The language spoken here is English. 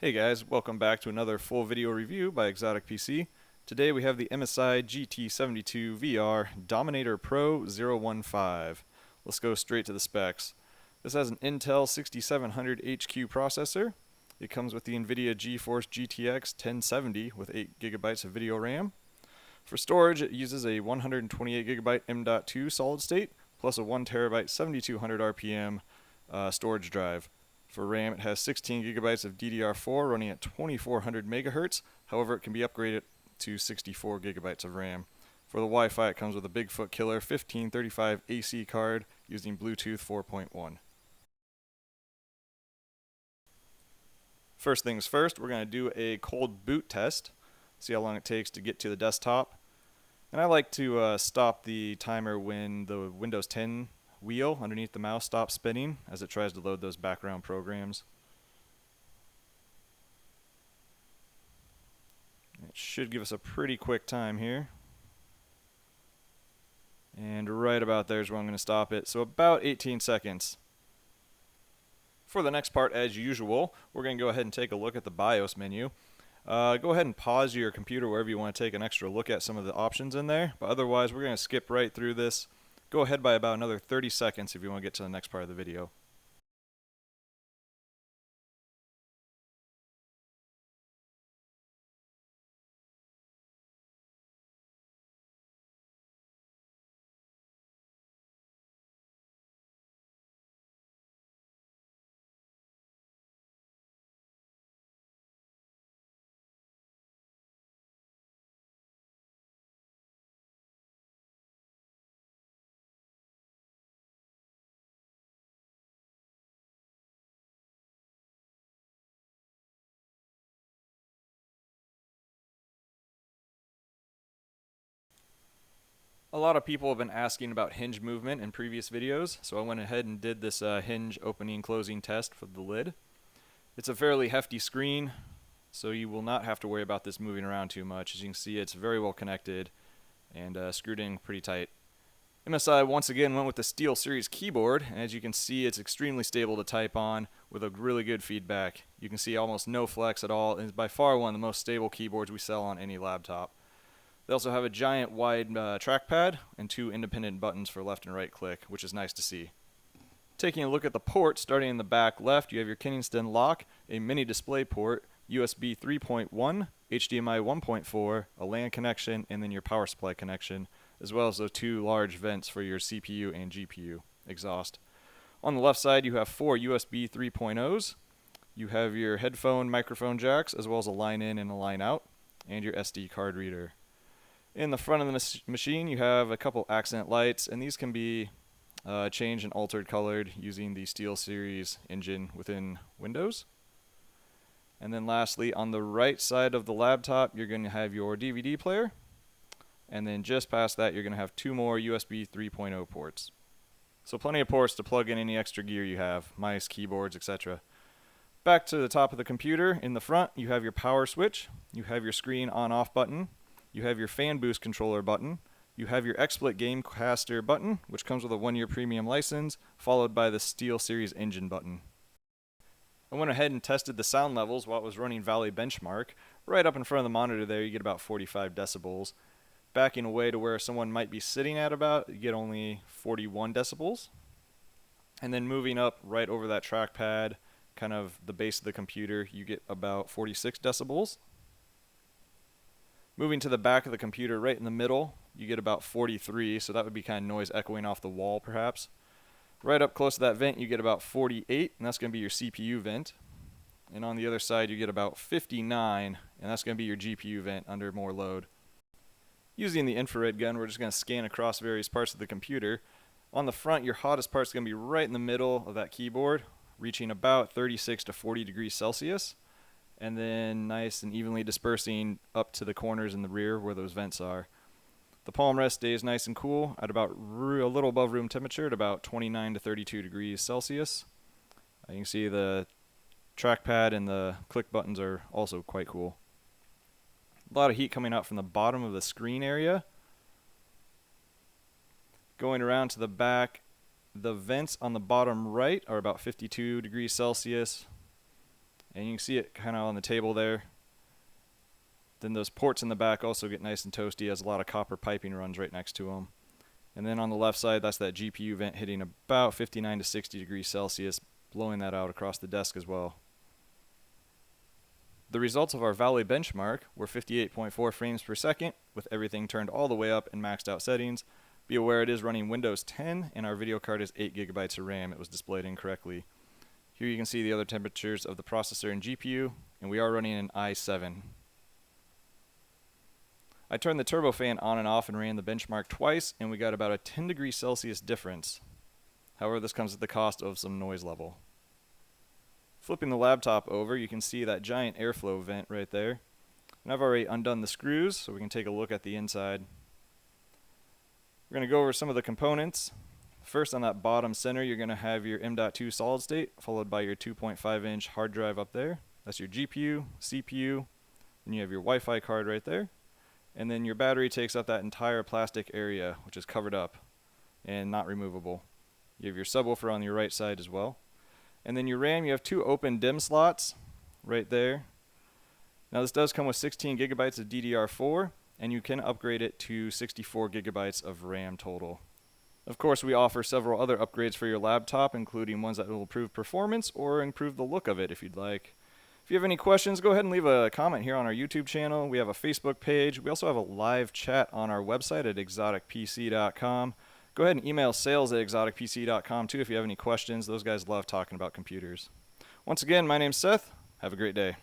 Hey guys, welcome back to another full video review by XOTIC PC. Today we have the MSI GT72VR Dominator Pro 015. Let's go straight to the specs. This has an Intel 6700 HQ processor. It comes with the NVIDIA GeForce GTX 1070 with 8GB of video RAM. For storage, it uses a 128GB M.2 solid state plus a 1TB 7200 RPM storage drive. For RAM, it has 16GB of DDR4 running at 2400 MHz. However, it can be upgraded to 64GB of RAM. For the Wi-Fi, it comes with a Bigfoot Killer 1535 AC card using Bluetooth 4.1. First things first, we're going to do a cold boot test. See how long it takes to get to the desktop. And I like to stop the timer when the Windows 10 wheel underneath the mouse stops spinning as it tries to load those background programs. It should give us a pretty quick time here. And right about there is where I'm going to stop it. So about 18 seconds. For the next part, as usual, we're going to go ahead and take a look at the BIOS menu. Go ahead and pause your computer wherever you want to take an extra look at some of the options in there. But otherwise, we're going to skip right through this. Go ahead by about another 30 seconds if you want to get to the next part of the video. A lot of people have been asking about hinge movement in previous videos, so I went ahead and did this hinge opening closing test for the lid. It's a fairly hefty screen, so you will not have to worry about this moving around too much. As you can see, it's very well connected and screwed in pretty tight. MSI once again went with the SteelSeries keyboard, and as you can see, it's extremely stable to type on with a really good feedback. You can see almost no flex at all, and is by far one of the most stable keyboards we sell on any laptop. They also have a giant wide trackpad and two independent buttons for left and right click, which is nice to see. Taking a look at the ports, starting in the back left, you have your Kingston lock, a mini display port, USB 3.1, HDMI 1.4, a LAN connection, and then your power supply connection, as well as those two large vents for your CPU and GPU exhaust. On the left side, you have four USB 3.0s. You have your headphone microphone jacks, as well as a line in and a line out, and your SD card reader. In the front of the machine, you have a couple accent lights, and these can be changed and altered colored using the SteelSeries engine within Windows. And then lastly, on the right side of the laptop, you're going to have your DVD player. And then just past that, you're going to have two more USB 3.0 ports. So plenty of ports to plug in any extra gear you have, mice, keyboards, etc. Back to the top of the computer, in the front, you have your power switch. You have your screen on-off button. You have your fan boost controller button. You have your XSplit Gamecaster button, which comes with a 1-year premium license, followed by the SteelSeries engine button. I went ahead and tested the sound levels while it was running Valley Benchmark. Right up in front of the monitor there, you get about 45 decibels. Backing away to where someone might be sitting at about, you get only 41 decibels. And then moving up right over that trackpad, kind of the base of the computer, you get about 46 decibels. Moving to the back of the computer, right in the middle, you get about 43, so that would be kind of noise echoing off the wall, perhaps. Right up close to that vent, you get about 48, and that's going to be your CPU vent. And on the other side, you get about 59, and that's going to be your GPU vent under more load. Using the infrared gun, we're just going to scan across various parts of the computer. On the front, your hottest part is going to be right in the middle of that keyboard, reaching about 36 to 40 degrees Celsius. And then nice and evenly dispersing up to the corners in the rear where those vents are. The palm rest stays nice and cool at about a little above room temperature at about 29 to 32 degrees Celsius. You can see the trackpad and the click buttons are also quite cool. A lot of heat coming out from the bottom of the screen area. Going around to the back, the vents on the bottom right are about 52 degrees Celsius. and you can see it kind of on the table there. Then those ports in the back also get nice and toasty as a lot of copper piping runs right next to them. And then on the left side, that's that GPU vent hitting about 59 to 60 degrees Celsius, blowing that out across the desk as well. The results of our Valley benchmark were 58.4 frames per second with everything turned all the way up in maxed out settings. Be aware it is running Windows 10 and our video card is 8 gigabytes of RAM. It was displayed incorrectly. Here you can see the other temperatures of the processor and GPU, and we are running an i7. I turned the turbofan on and off and ran the benchmark twice, and we got about a 10 degrees Celsius difference. However, this comes at the cost of some noise level. Flipping the laptop over, you can see that giant airflow vent right there. And I've already undone the screws, so we can take a look at the inside. We're going to go over some of the components. First, on that bottom center, you're going to have your M.2 solid state, followed by your 2.5-inch hard drive up there. That's your GPU, CPU, and you have your Wi-Fi card right there. And then your battery takes up that entire plastic area, which is covered up and not removable. You have your subwoofer on your right side as well. And then your RAM, you have 2 open DIMM slots right there. Now this does come with 16 gigabytes of DDR4, and you can upgrade it to 64 gigabytes of RAM total. Of course, we offer several other upgrades for your laptop, including ones that will improve performance or improve the look of it if you'd like. If you have any questions, go ahead and leave a comment here on our YouTube channel. We have a Facebook page. We also have a live chat on our website at exoticpc.com. Go ahead and email sales@exoticpc.com too if you have any questions. Those guys love talking about computers. Once again, my name's Seth. Have a great day.